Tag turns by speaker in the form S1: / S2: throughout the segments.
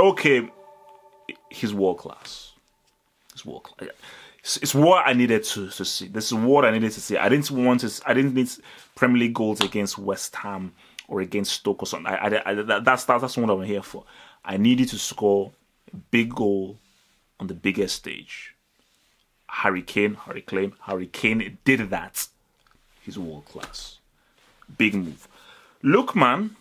S1: okay, he's world class. He's world class. It's what I needed to see. This is what I needed to see. I didn't need Premier League goals against West Ham or against Stoke or something. That's what I'm here for. I needed to score a big goal on the biggest stage. Harry Kane did that. He's world class. Big move. Look, man,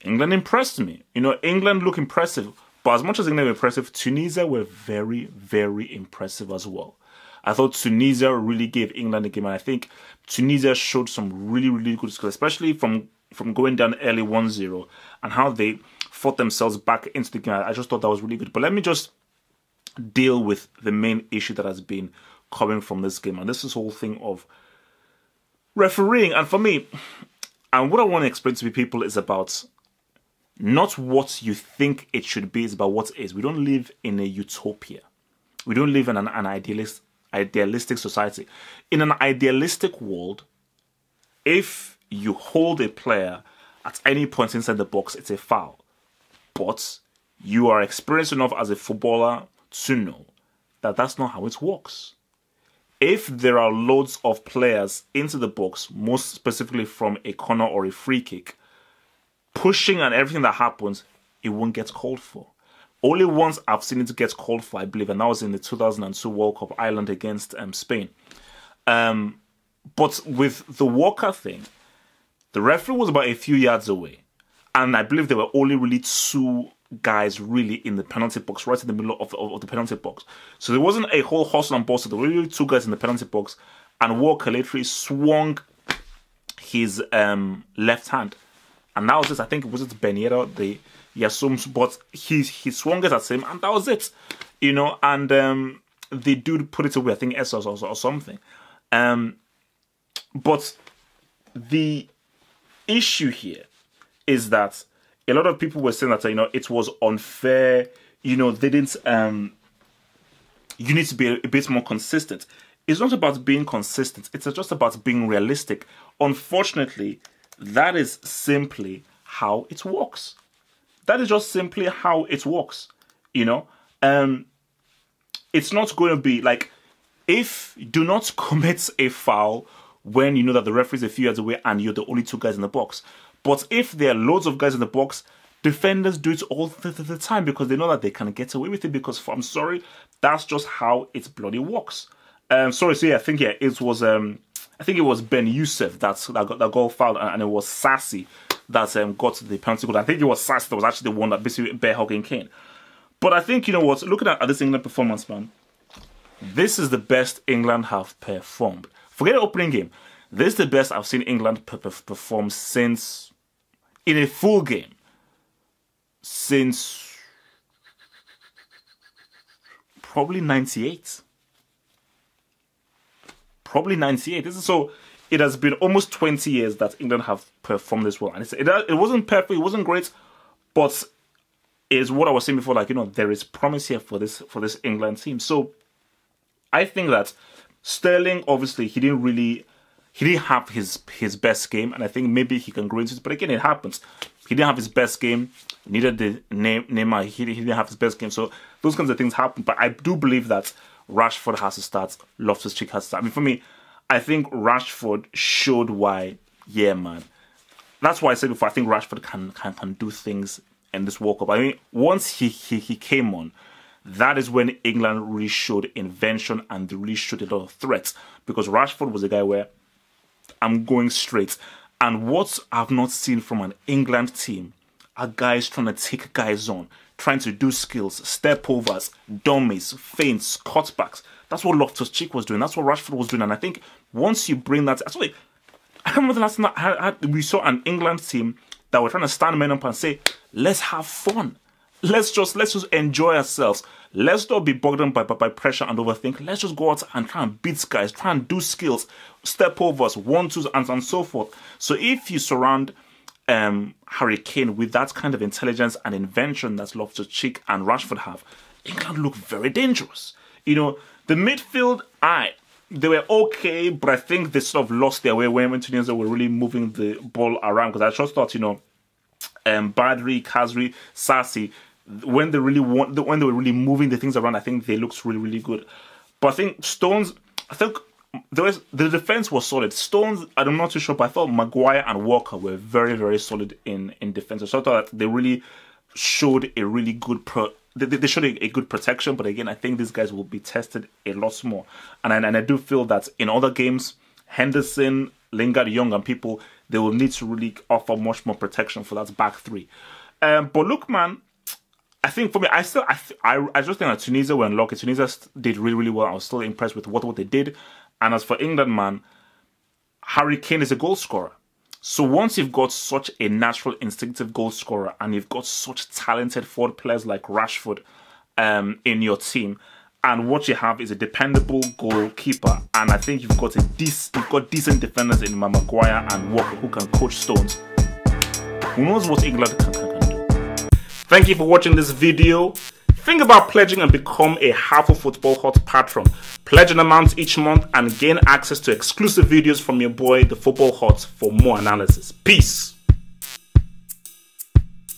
S1: England impressed me. You know, England look impressive. But as much as England were impressive, Tunisia were very, very impressive as well. I thought Tunisia really gave England a game. And I think Tunisia showed some really, really good skills, especially from going down early 1-0 and how they fought themselves back into the game. I just thought that was really good. But let me just deal with the main issue that has been coming from this game. And this is the whole thing of refereeing. And for me, and what I want to explain to people is about not what you think it should be, it's about what it is. We don't live in a utopia. We don't live in an idealistic society. In an idealistic world, if you hold a player at any point inside the box, it's a foul. But you are experienced enough as a footballer to know that that's not how it works. If there are loads of players into the box, most specifically from a corner or a free kick, pushing and everything that happens, it won't get called for. Only once I've seen it get called for, I believe, and that was in the 2002 World Cup, Ireland against Spain. But with the Walker thing, the referee was about a few yards away. And I believe there were only really two guys really in the penalty box, right in the middle of the penalty box. So there wasn't a whole hustle and bustle. There were really two guys in the penalty box. And Walker literally swung his left hand. And that was it. I think it was Ben Yedder, but he swung it at him, and that was it. You know, and the dude put it away, I think Essos or something. But the issue here is that a lot of people were saying that, you know, it was unfair. You know, they didn't. You need to be a bit more consistent. It's not about being consistent. It's just about being realistic. Unfortunately, that is simply how it works. That is just simply how it works. You know, it's not going to be like, if you do not commit a foul when you know that the referee is a few yards away and you're the only two guys in the box. But if there are loads of guys in the box, defenders do it all the time because they know that they can get away with it because, I'm sorry, that's just how it bloody works. Sorry, so yeah, I think it was Ben Youssef that got that goal fouled, and it was Sassy that got the penalty goal. I think it was Sassy that was actually the one that basically bear hugging Kane. But I think, you know what, looking at this England performance, man, this is the best England have performed. Forget the opening game. This is the best I've seen England perform since, in a full game, since probably 98. Probably 98. So it has been almost 20 years that England have performed this well. And it wasn't perfect, it wasn't great, but it's what I was saying before, like, you know, there is promise here for this England team. So I think that Sterling, obviously, he didn't have his best game, and I think maybe he can grow into it. But again, it happens. He didn't have his best game. Neither did Neymar. He didn't have his best game. So those kinds of things happen. But I do believe that Rashford has to start. Loftus-Cheek has to start. I mean, for me, I think Rashford showed why. Yeah, man. That's why I said before, I think Rashford can do things in this World Cup. I mean, once he came on, that is when England really showed invention and they really showed a lot of threats. Because Rashford was a guy where I'm going straight. And what I've not seen from an England team are guys trying to take guys on, trying to do skills, step overs, dummies, feints, cutbacks. That's what Loftus-Cheek was doing. That's what Rashford was doing. And I think once you bring that, actually, I can't remember the last time we saw an England team that were trying to stand men up and say, let's have fun. Let's just enjoy ourselves. Let's not be bogged down by pressure and overthink. Let's just go out and try and beat guys, try and do skills, step overs, 1-2s, and so forth. So if you surround Harry Kane with that kind of intelligence and invention that Loftus-Cheek and Rashford have, England look very dangerous. You know, the midfield, they were okay, but I think they sort of lost their way when Tunisia were really moving the ball around. Because I just thought, you know, Badri, Kazri, Sassi, when they really when they were really moving the things around, I think they looked really, really good. But I think Stones, the defense was solid. Stones, I'm not too sure, but I thought Maguire and Walker were very, very solid in defense. So I thought they really showed a really good they showed a good protection. But again, I think these guys will be tested a lot more. And I do feel that in other games, Henderson, Lingard, Young, and people, they will need to really offer much more protection for that back three. But look, man, I think for me, I just think that Tunisia were unlucky. Tunisia did really, really well. I was still impressed with what they did. And as for England, man, Harry Kane is a goal scorer. So once you've got such a natural, instinctive goal scorer, and you've got such talented forward players like Rashford in your team, and what you have is a dependable goalkeeper, and I think you've got decent defenders in Maguire and Walker who can coach Stones. Who knows what England can do? Thank you for watching this video. Think about pledging and become a Half of Football Hot patron. Pledge an amount each month and gain access to exclusive videos from your boy, the Football Hot, for more analysis. Peace.